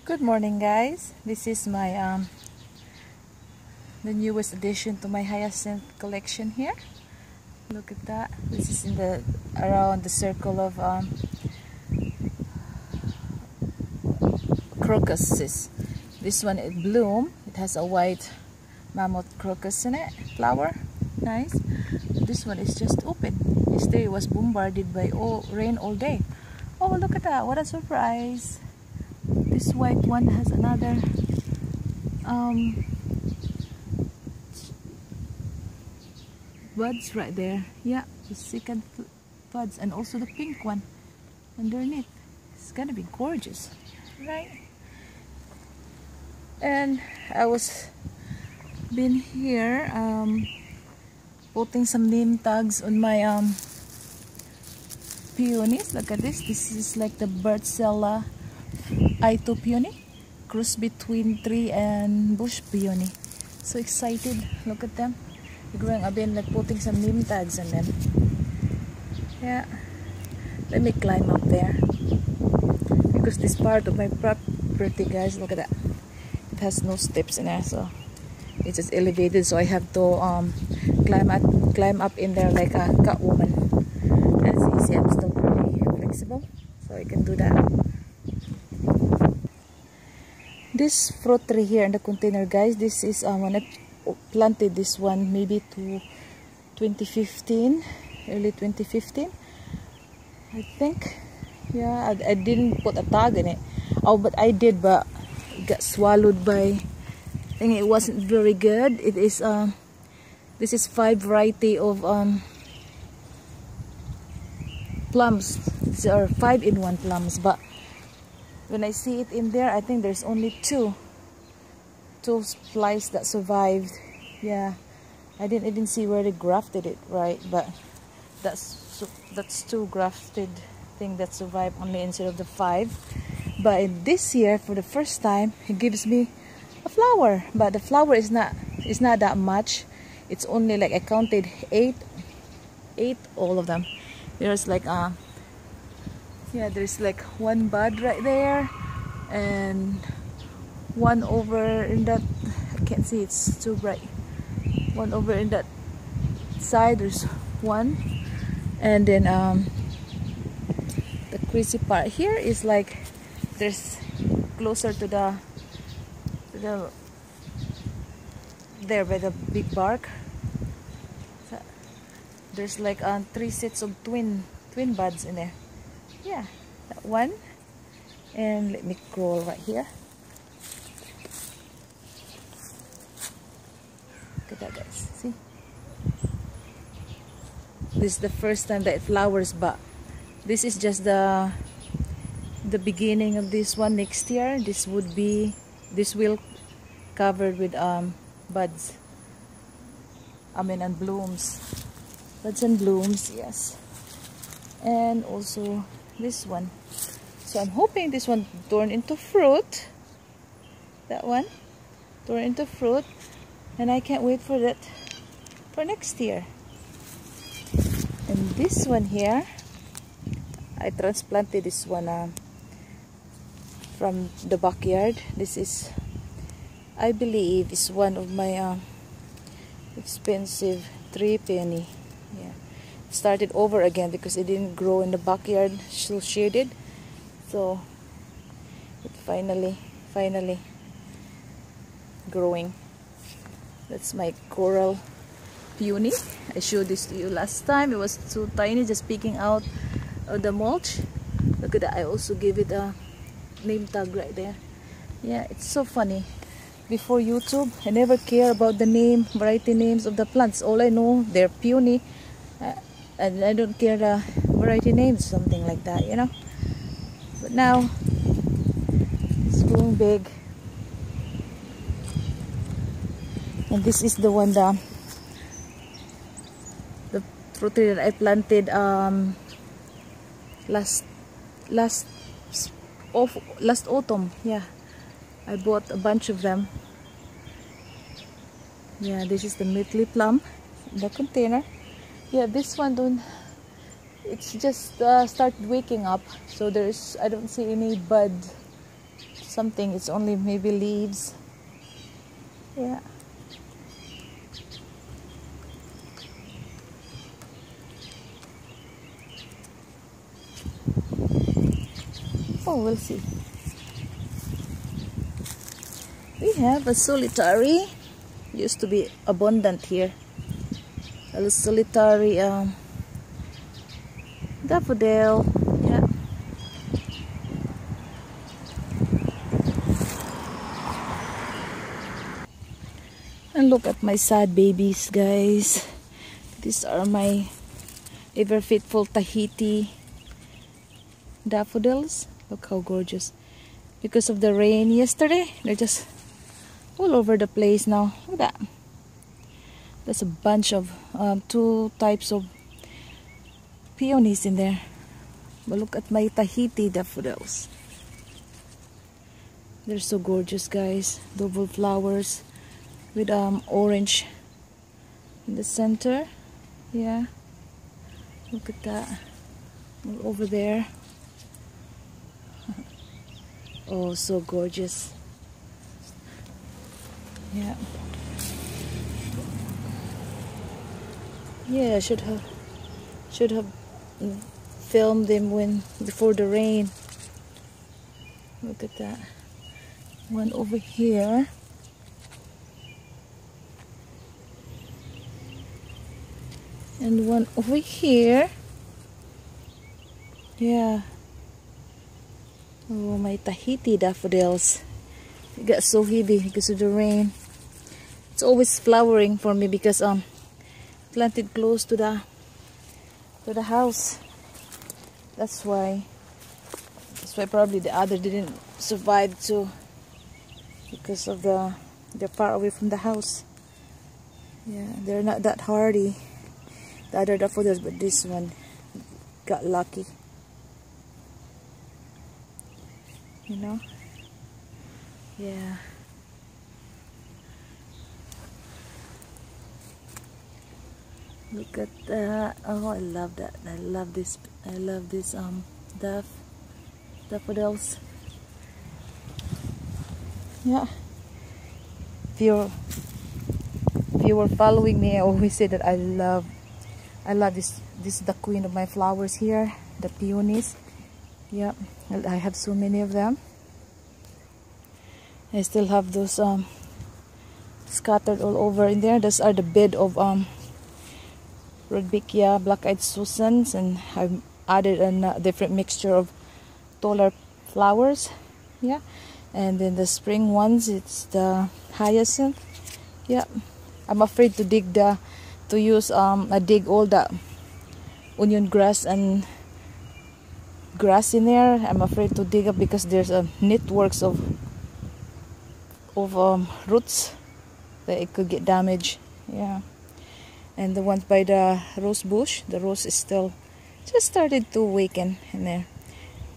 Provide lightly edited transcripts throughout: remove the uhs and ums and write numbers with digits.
Good morning, guys. This is my the newest addition to my hyacinth collection here. Look at that. This is in the around the circle of crocuses. This one it bloom. It has a white mammoth crocus in it. Flower, nice. This one is just open. Yesterday it was bombarded by rain all day. Oh, look at that! What a surprise! This white one has another buds right there. Yeah, the second buds, and also the pink one underneath. It's gonna be gorgeous, right? And I was been here putting some name tags on my peonies. Look at this. This is like the Bertzella I2 peony, cross between tree and bush peony. So excited! Look at them. Growing. I've been like putting some name tags on them. Yeah, let me climb up there because this part of my property, guys, look at that. It has no steps in there, so it's just elevated. So I have to climb up in there like a cat woman. As you see, I'm still pretty flexible, so I can do that. This fruit tree here in the container, guys, this is when I planted this one maybe to 2015, early 2015, I think. Yeah, I didn't put a tag in it. Oh, but I did, but it got swallowed by, I think it wasn't very good. It is this is 5 variety of plums. These are 5-in-1 plums, but when I see it in there, I think there's only two splice that survived. Yeah, I didn't see where they grafted it, right? But that's 2 grafted thing that survived only instead of the 5. But in this year, for the first time, it gives me a flower. But the flower is not that much. It's only like I counted 8, all of them. There's like yeah, there's like 1 bud right there, and 1 over in that, I can't see, it's too bright. 1 over in that side, there's 1, and then the crazy part here is like there's closer to the there by the big bark. So there's like 3 sets of twin buds in there. Yeah, that one. And let me crawl right here. Look at that, guys. See? This is the first time that it flowers, but this is just the beginning of this one. Next year, this will covered with buds. I mean, and blooms. Buds and blooms, yes. And also this one. So I'm hoping this one turn into fruit. That one turn into fruit, and I can't wait for that for next year. And this one here, I transplanted this one from the backyard. This is, I believe, is one of my expensive 3 penny. Yeah, started over again because it didn't grow in the backyard, so shaded. So it finally growing. That's my coral peony. I showed this to you last time. It was too tiny, just peeking out of the mulch. Look at that. I also gave it a name tag right there. Yeah, it's so funny. Before YouTube, I never care about the variety names of the plants. All I know, they're peony, and I don't care the variety names, something like that, you know. But now it's growing big, and this is the one, the fruit tree that I planted last autumn. Yeah, I bought a bunch of them. Yeah, this is the Meatley plum in the container. Yeah, this one don't. It's just started waking up, so I don't see any bud something. It's only maybe leaves. Yeah. Oh, we'll see. We have a solitary. Used to be abundant here. A solitary daffodil. Yeah. And look at my sad babies, guys. These are my ever faithful Tahiti daffodils. Look how gorgeous. Because of the rain yesterday, they're just all over the place now. Look at that. There's a bunch of two types of peonies in there. But look at my Tahiti daffodils. They're so gorgeous, guys. Double flowers with orange in the center. Yeah. Look at that. All over there. Oh, so gorgeous. Yeah. Yeah, I should have filmed them before the rain. Look at that. One over here. And one over here. Yeah. Oh, my Tahiti daffodils. It got so heavy because of the rain. It's always flowering for me because planted close to the house. That's why probably the other didn't survive too, because of they're far away from the house. Yeah, they're not that hardy, the other daffodils, but this one got lucky. You know? Yeah. Look at that. Oh, I love that. I love this daffodils. Yeah. If you were following me, I always say that I love this. This is the queen of my flowers here, the peonies. Yeah, I have so many of them. I still have those scattered all over in there. Those are the bed of Rudbeckia, black-eyed Susans, and I've added a different mixture of taller flowers. Yeah, and then the spring ones, it's the hyacinth. Yeah, I'm afraid to dig I dig all the onion grass and grass in there. I'm afraid to dig up because there's a networks of roots that it could get damaged. Yeah. And the ones by the rose bush, the rose is still just started to awaken in there.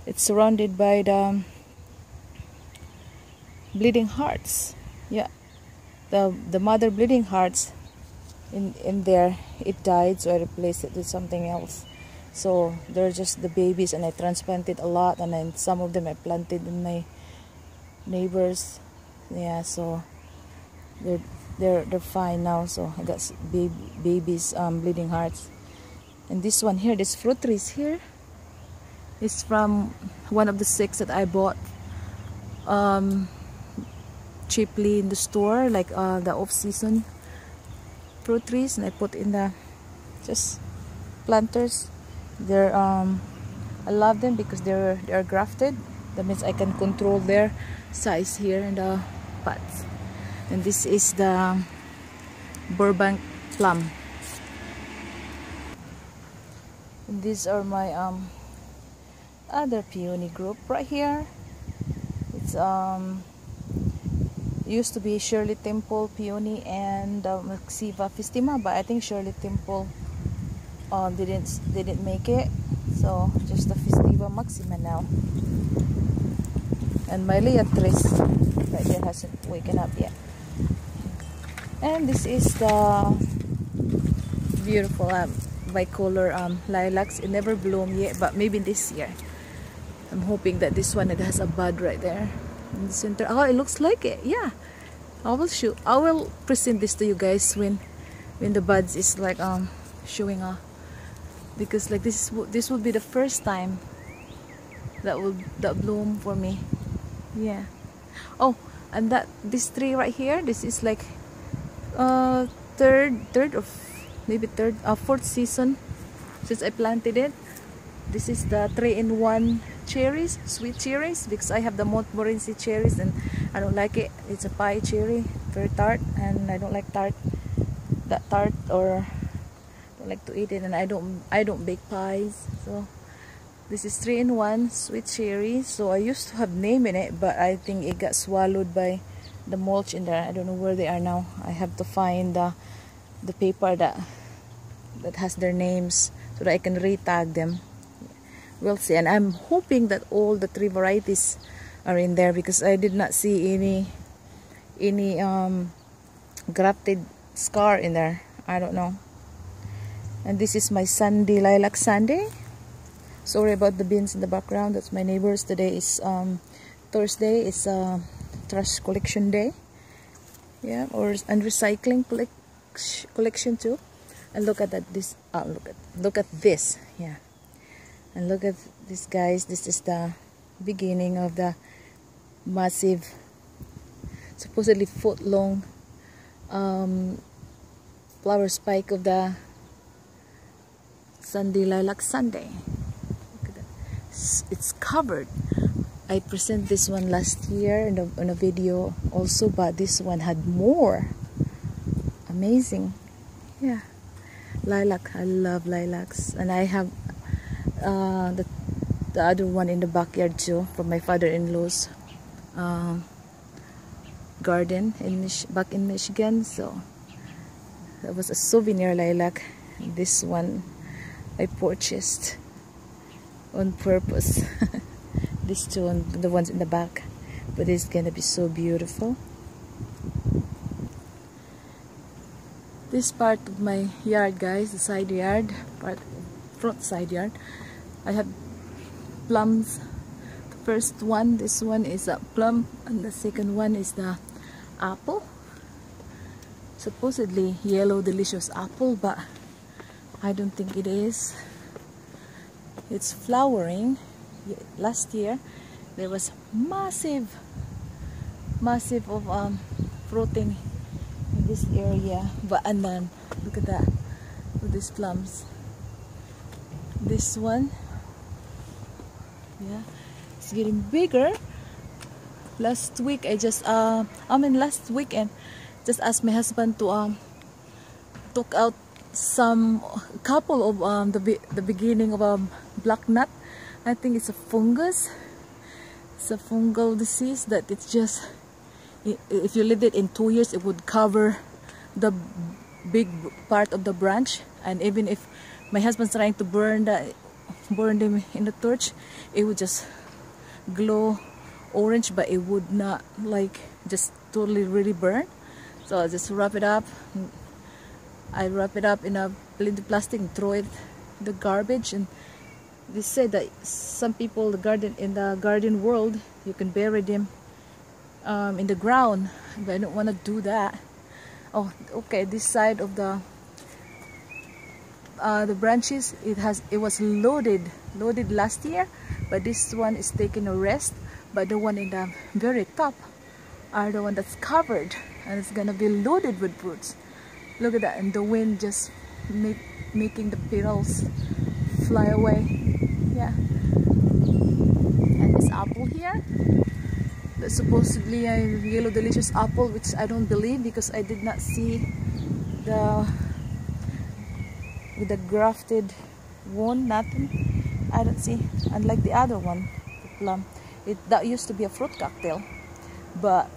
It's surrounded by the bleeding hearts. Yeah, the mother bleeding hearts in there, it died, so I replaced it with something else. So they're just the babies, and I transplanted a lot, and then some of them I planted in my neighbors. Yeah, so they're fine now. So I got babies bleeding hearts. And this one here, this fruit trees here, is from one of the 6 that I bought cheaply in the store, like the off-season fruit trees, and I put in the just planters. They're I love them because they're grafted. That means I can control their size here in the pots. And this is the Burbank plum. And these are my other peony group right here. It's used to be Shirley Temple peony and Maxiva festima, but I think Shirley Temple didn't make it, so just the Festiva Maxima now. And my Leatris right there hasn't waken up yet. And this is the beautiful bicolor lilacs. It never bloomed yet, but maybe this year. I'm hoping that this one, it has a bud right there. in the center. Oh, it looks like it. Yeah, I will present this to you guys when the buds is like showing off, because like this will be the first time that bloom for me. Yeah. Oh, and this tree right here, this is like third or maybe fourth season since I planted it. This is the 3-in-1 cherries, sweet cherries, because I have the Montmorency cherries and I don't like it. It's a pie cherry, very tart, and I don't like that tart, or don't like to eat it, and I don't bake pies. So this is 3-in-1 sweet cherry. So I used to have name in it, but I think it got swallowed by the mulch in there. I don't know where they are now. I have to find the paper that has their names so that I can re-tag them. We'll see. And I'm hoping that all the 3 varieties are in there, because I did not see any grafted scar in there. I don't know. And this is my Sunday, lilac Sunday. Sorry about the beans in the background. That's my neighbors. Today is Thursday. It's trash collection day. Yeah, and recycling collection too. And look at that. Look at this. Yeah. And look at this, guys. This is the beginning of the massive, supposedly foot-long flower spike of the Sunday, lilac Sunday. Look at that. It's covered. I presented this one last year in a video also, but this one had more. Amazing. Yeah. Lilac. I love lilacs. And I have the other one in the backyard too, from my father-in-law's garden back in Michigan. So that was a souvenir lilac. This one I purchased on purpose. These two, the ones in the back, but it's gonna be so beautiful. This part of my yard, guys, the side yard front side yard, I have plums. The first one, this one is a plum, and the second one is the apple. Supposedly yellow delicious apple, but I don't think it is. It's flowering. Last year there was massive of fruiting in this area, and then look at that, with these plums. This one, yeah, it's getting bigger. Last week last weekend, just asked my husband to took out a couple of the beginning of a black nut. I think it's a fungus. It's a fungal disease that it's just, if you leave it in 2 years, it would cover the big part of the branch. And even if my husband's trying to burn them in the torch, it would just glow orange, but it would not like just totally really burn. So I just wrap it up. I wrap it up in a plastic and throw it in the garbage. And they say that some people in the garden world, you can bury them in the ground, but I don't want to do that. Oh, okay. This side of the branches, it was loaded last year, but this one is taking a rest. But the one in the very top are the one that's covered, and it's gonna be loaded with fruits. Look at that, and the wind just making the petals fly away. Yeah. And this apple here, that's supposedly a yellow delicious apple, which I don't believe, because I did not see with the grafted one, nothing. I don't see. Unlike the other one, the plum, that used to be a fruit cocktail, but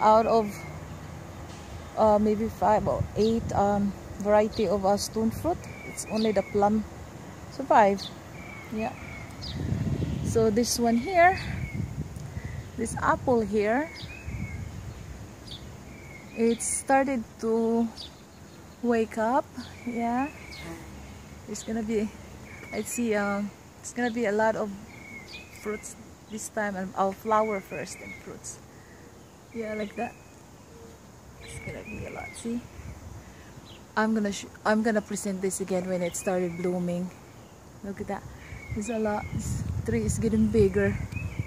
out of maybe 5 or 8 variety of stone fruit, it's only the plum survive. Yeah. So this one here, this apple here, it started to wake up. Yeah, it's gonna be, I see it's gonna be a lot of fruits This time I'll flower first and fruits. Yeah, like that. It's gonna be a lot. See, I'm gonna present this again when it started blooming. Look at that. There's a lot. This tree is getting bigger.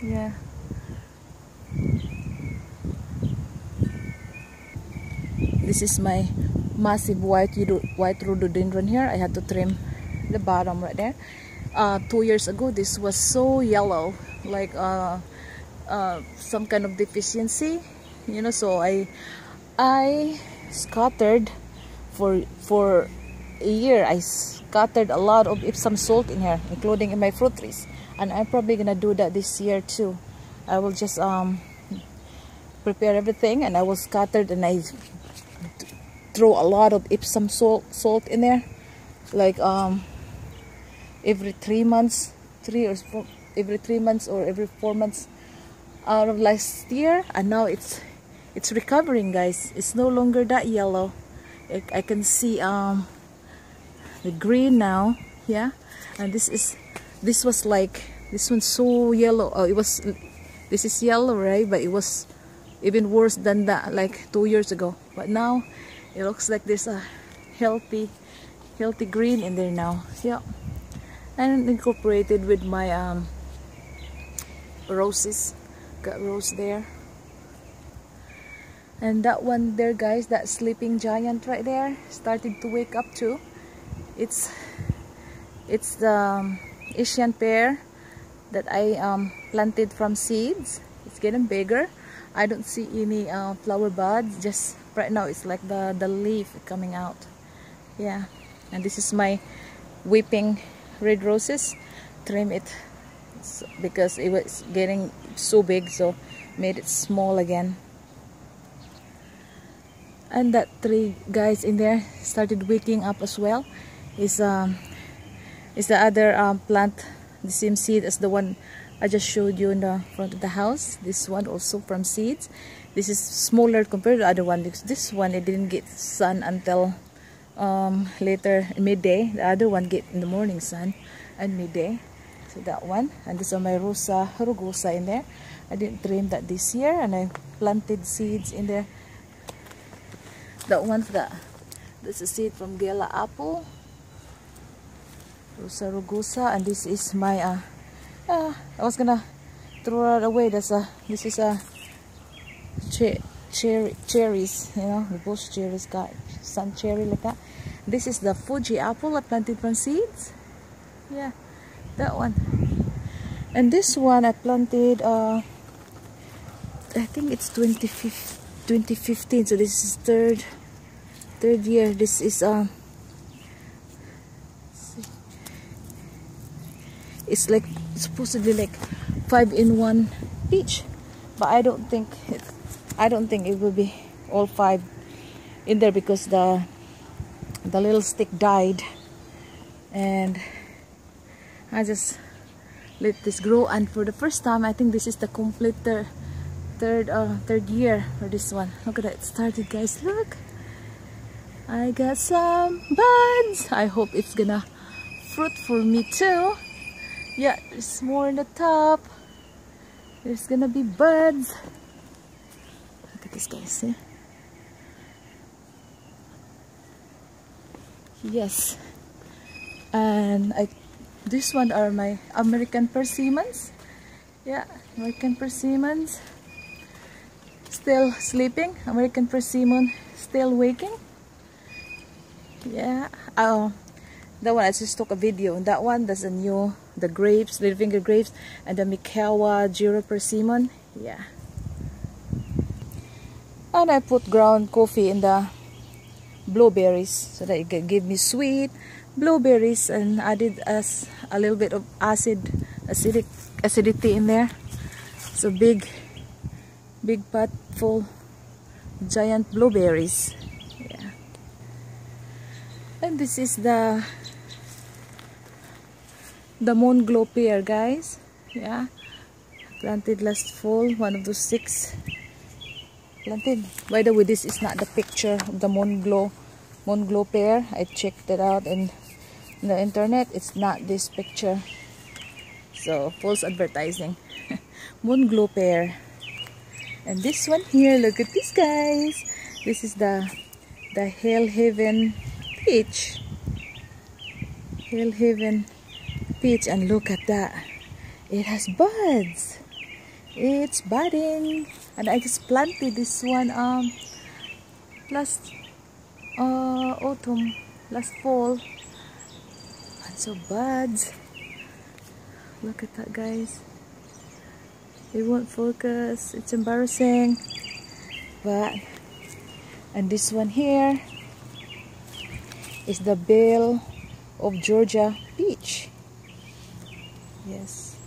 Yeah. This is my massive white rhododendron here. I had to trim the bottom right there. 2 years ago, this was so yellow, like some kind of deficiency, you know. So I scattered for a year. I scattered a lot of Epsom salt in here, including in my fruit trees, and I'm probably gonna do that this year too. I will just prepare everything, and I will scatter, and I throw a lot of Epsom salt in there, like every 3 months, every 3 months or every 4 months out of last year. And now it's recovering, guys. It's no longer that yellow. I can see the green now. Yeah, and this was like, this one's so yellow. Oh, this is yellow, right? But it was even worse than that like 2 years ago. But now it looks like there's a healthy green in there now. Yeah, and incorporated with my roses. Got rose there, and that one there, guys, that sleeping giant right there started to wake up too. It's the Asian pear that I planted from seeds. It's getting bigger. I don't see any flower buds. Just right now, it's like the leaf coming out. Yeah, and this is my weeping red roses. Trim it because it was getting so big, so made it small again. And that tree, guys, in there started waking up as well. Is the other plant, the same seed as the one I just showed you in the front of the house. This one also from seeds. This is smaller compared to the other one, because this one, it didn't get sun until later midday. The other one get in the morning sun and midday. So that one, and this is my Rosa rugosa in there. I didn't trim that this year, and I planted seeds in there. That one's that's a seed from Gela apple, Rosa rugosa, and this is my I was gonna throw it away. This is a cherries, you know, the bush cherries, got sun cherry like that. This is the Fuji apple I planted from seeds. Yeah, that one. And this one I planted I think it's 2015, so this is third year. This is it's like supposedly like 5-in-1 peach, but I don't think it will be all 5 in there, because the little stick died, and I just let this grow. And for the first time, I think this is the complete third year for this one. Look at that, it started, guys. Look, I got some buds. I hope it's gonna fruit for me too. Yeah, there's more in the top. There's gonna be buds. Look at this, guys. See? Yes. And this one are my American persimmons. Yeah, American persimmons. Still sleeping. American persimmon still waking. Yeah. That one I just took a video. And that one, that's a new, the grapes, little finger grapes, and the Mikawa Jiro persimmon. Yeah. And I put ground coffee in the blueberries so that it can give me sweet blueberries, and added as a little bit of acidity in there. So big pot full giant blueberries. Yeah. And this is the Moon Glow pear, guys. Yeah, planted last fall, one of those 6 planted. By the way, this is not the picture of the Moon Glow pear. I checked it out in the internet. It's not this picture, so false advertising. moon glow pear. And this one here, look at this, guys. This is the Hell Haven peach. Hell Haven peach, and look at that. It has buds. It's budding. And I just planted this one last autumn, last fall. And so buds. Look at that, guys. It won't focus. It's embarrassing. But, and this one here is the Belle of Georgia peach. Yes.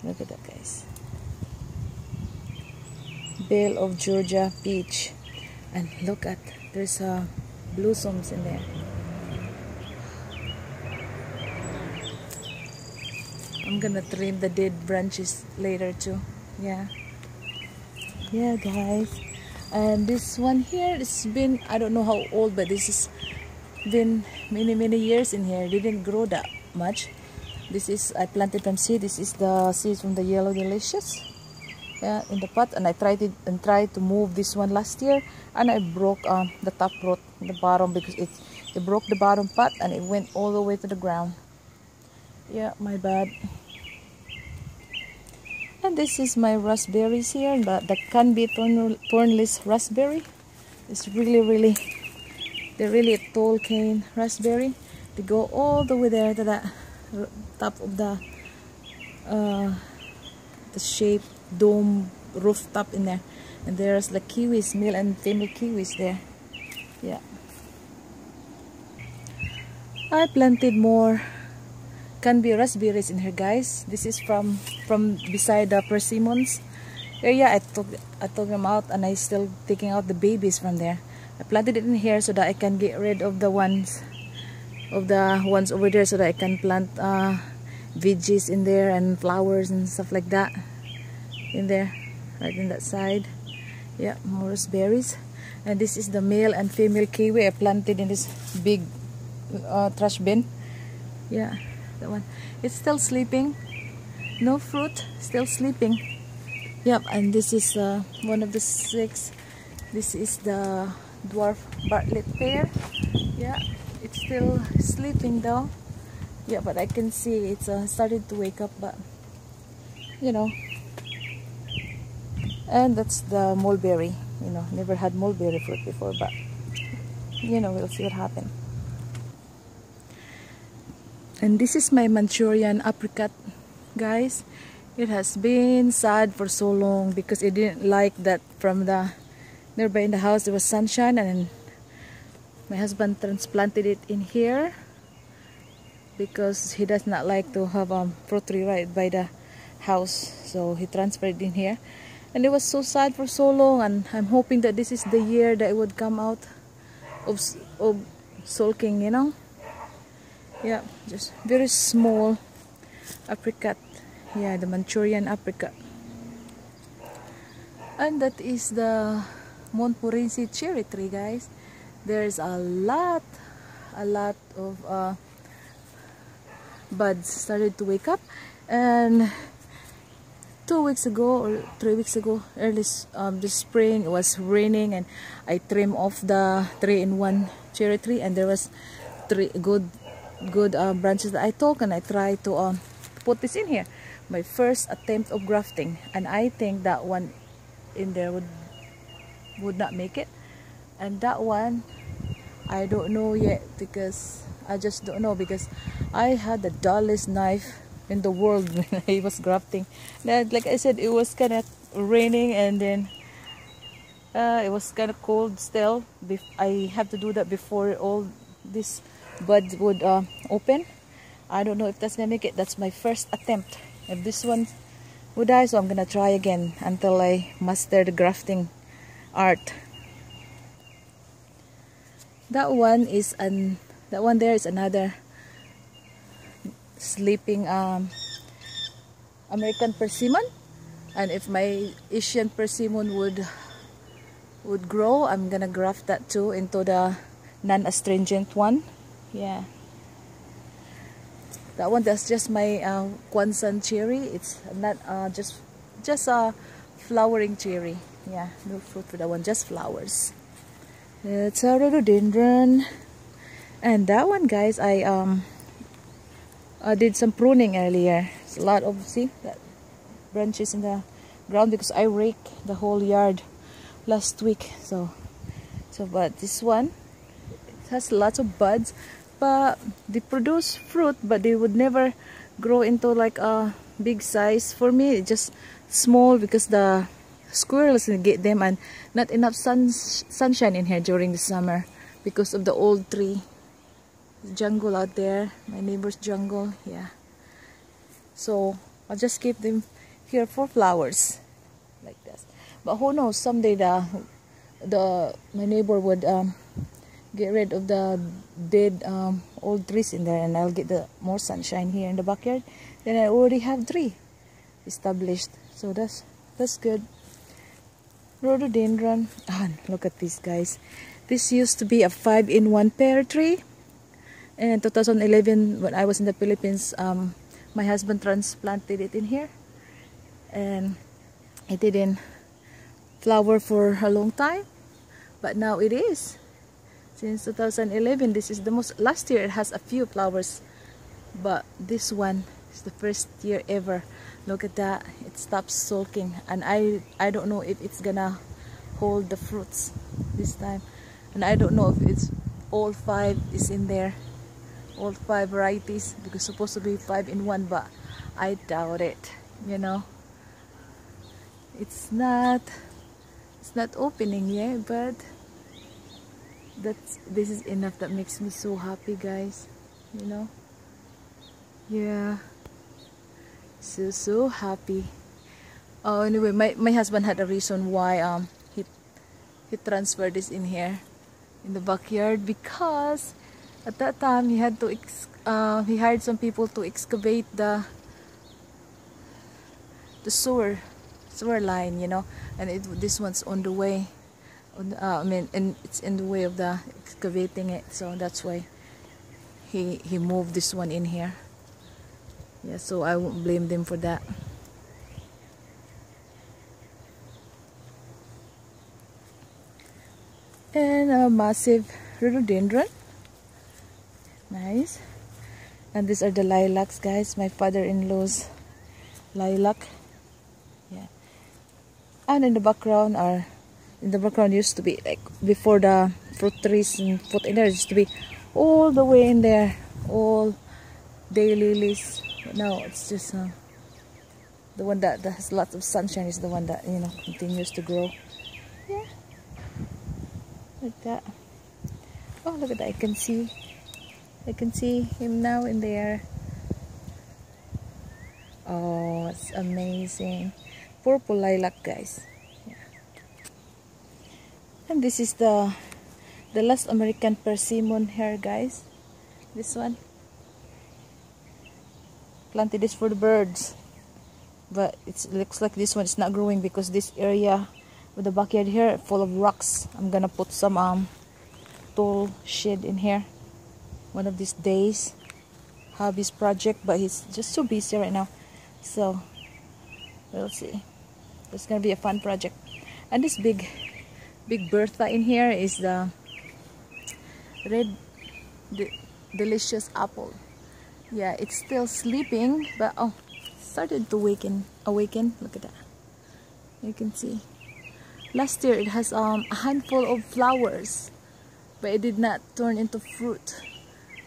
Look at that, guys. Belle of Georgia peach. And look at, there's blossoms in there. I'm gonna trim the dead branches later too. Yeah, guys. And this one here, it's been, I don't know how old, but this has been many years in here. It didn't grow that much. This is, I planted from seed. This is the seeds from the Yellow Delicious, yeah, in the pot. And I tried to move this one last year, and I broke the top root, the bottom, because it broke the bottom pot and it went all the way to the ground. Yeah, my bad. And this is my raspberries here, the Canby thornless raspberry. It's really, they're really a tall cane raspberry. They go all the way there to the top of the shape dome rooftop in there. And there's the kiwis, male and female kiwis there. Yeah. I planted more Canby raspberries in here, guys. This is from beside the persimmons area. I took them out, and I still taking out the babies from there. I planted it in here so that I can get rid of the ones over there, so that I can plant veggies in there and flowers and stuff like that in there, right in that side. Yeah, more raspberries. And this is the male and female kiwi I planted in this big trash bin. Yeah, that one. It's still sleeping. No fruit, still sleeping. Yep, and this is one of the 6. This is the dwarf Bartlett pear. Yeah, it's still sleeping though. Yeah, but I can see it's started to wake up, but you know. And that's the mulberry. You know, never had mulberry fruit before, but you know, we'll see what happens. And this is my Manchurian apricot, guys. It has been sad for so long because it didn't like that from the nearby in the house there was sunshine, and my husband transplanted it in here because he does not like to have a fruit tree right by the house, so he transferred it in here. And it was so sad for so long, and I'm hoping that this is the year that it would come out of sulking, you know. Yeah, just very small apricot. Yeah, the Manchurian apricot. And that is the Montmorency cherry tree, guys. There's a lot of buds started to wake up. And 2 weeks ago or 3 weeks ago, early this spring, it was raining, and I trimmed off the 3-in-1 cherry tree, and there was 3 good branches that I took, and I tried to put this in here. My first attempt of grafting, and I think that one in there would not make it. And that one, I don't know yet, because I just don't know, because I had the dullest knife in the world when I was grafting. Then, like I said, it was kind of raining, and then it was kind of cold still. I have to do that before all this buds would open. I don't know if that's gonna make it. That's my first attempt. If this one would die, so I'm gonna try again until I master the grafting art. That one there is another sleeping American persimmon, and if my Asian persimmon would grow, I'm gonna graft that too into the non-astringent one. Yeah. That one, that's just my Kwanzaa cherry. It's not just a flowering cherry. Yeah, no fruit for that one, just flowers. It's a rhododendron. And that one, guys, I did some pruning earlier. It's a lot of, see, that branches in the ground because I raked the whole yard last week. So but this one, it has lots of buds, but they produce fruit, but they would never grow into like a big size. For me, it's just small because the squirrels get them, and not enough sunshine in here during the summer because of the old tree. Jungle out there, my neighbor's jungle. Yeah, so I'll just keep them here for flowers like this. But who knows, someday my neighbor would get rid of the dead old trees in there, and I'll get the more sunshine here in the backyard. Then I already have 3 established, so that's good. Rhododendron. Look at this, guys. This used to be a 5-in-1 pear tree, and in 2011 when I was in the Philippines, my husband transplanted it in here, and it didn't flower for a long time, but now it is. Since 2011, this is the most. Last year it has a few flowers, but this one is the first year ever. Look at that, it stops sulking, and I don't know if it's gonna hold the fruits this time, and I don't know if it's all 5 is in there, all 5 varieties, because it's supposed to be 5-in-1, but I doubt it, you know. It's not opening yet, but this is enough. That makes me so happy, guys, you know. Yeah, so happy. Oh, anyway, my husband had a reason why he transferred this in here in the backyard, because at that time he had to he hired some people to excavate the sewer line, you know, and this one's on the way. And it's in the way of the excavating it, so that's why he moved this one in here. Yeah, so I won't blame them for that. And a massive rhododendron, nice. And these are the lilacs, guys, my father-in-law's lilac. Yeah, and in the background used to be, like, before the fruit trees and fruit in there, used to be all the way in there, all daylilies. But now it's just the one that has lots of sunshine is the one that, you know, continues to grow. Yeah, like that. Oh, look at that, I can see him now in there. Oh, it's amazing. Purple lilac, guys. And this is the last American persimmon here, guys. This one. Planted this for the birds. But it looks like this one is not growing because this area with the backyard here full of rocks. I'm gonna put some tall shade in here one of these days. Hobby's project, but he's just so busy right now. So we'll see. It's gonna be a fun project. And this big Bertha in here is the red delicious apple. Yeah, it's still sleeping, but oh, started to awaken. Look at that, you can see. Last year it has a handful of flowers, but it did not turn into fruit.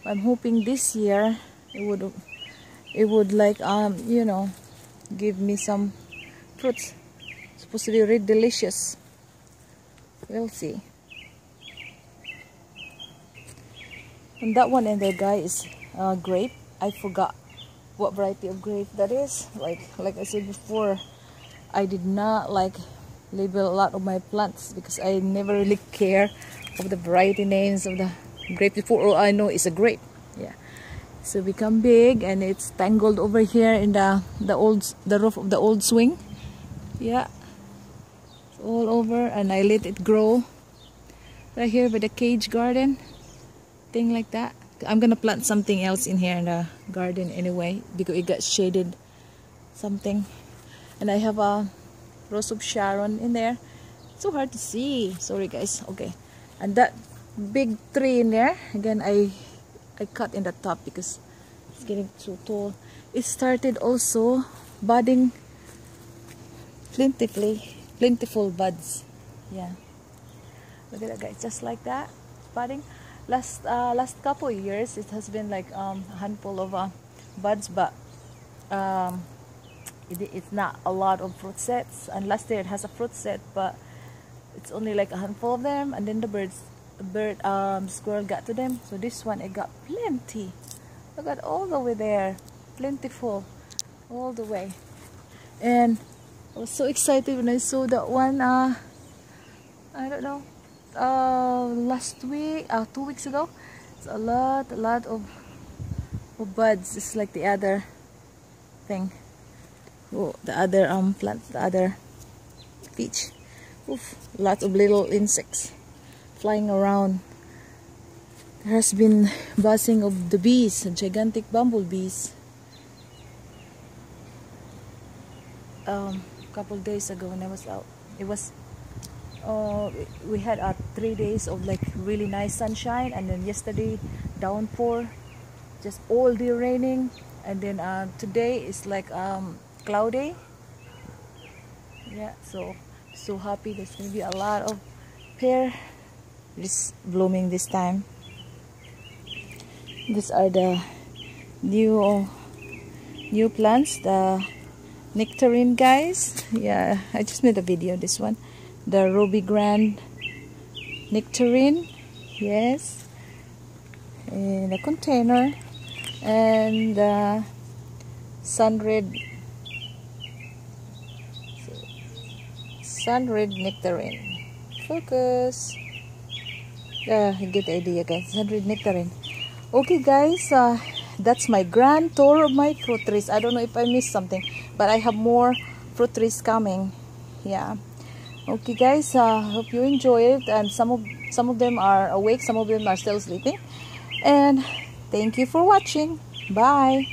I'm hoping this year it would like you know, give me some fruits. It's supposed to be red delicious. We'll see. And that one in there, guys, is grape. I forgot what variety of grape that is. Like I said before, I did not label a lot of my plants because I never really care of the variety names of the grape. Before all I know is a grape. Yeah. So become big, and it's tangled over here in the roof of the old swing. Yeah. All over, and I let it grow right here by the cage garden, thing like that. I'm gonna plant something else in here in the garden anyway because it got shaded something. And I have a Rose of Sharon in there. It's so hard to see. Sorry guys. Okay. And that big tree in there, again I cut in the top because it's getting too tall. It started also budding plentiful buds. Yeah. Look at that guys, just like that. Budding. Last couple of years it has been like a handful of buds, but it's not a lot of fruit sets. And last year it has a fruit set, but it's only like a handful of them, and then the squirrel got to them. So this one it got plenty. Look at all the way there, plentiful all the way. And I was so excited when I saw that one. I don't know. Last week, 2 weeks ago, it's a lot of buds. It's like the other thing. Oh, the other plant, the other peach. Oof, lots of little insects flying around. There has been buzzing of the bees, gigantic bumblebees. A couple days ago when I was out, it was we had 3 days of like really nice sunshine, and then yesterday downpour, just all day raining, and then today is like cloudy. Yeah, so happy. There's gonna be a lot of pear blooming this time. These are the new plants, the nectarine guys. Yeah, I just made a video. This one, the Ruby Grand nectarine. Yes, in a container, and sunred nectarine. Focus. Yeah, you get the idea guys. Sunred nectarine. Okay guys, that's my grand tour of my fruit trees. I don't know if I missed something, but I have more fruit trees coming. Yeah. Okay guys, hope you enjoy it, and some of them are awake, some of them are still sleeping. And thank you for watching. Bye.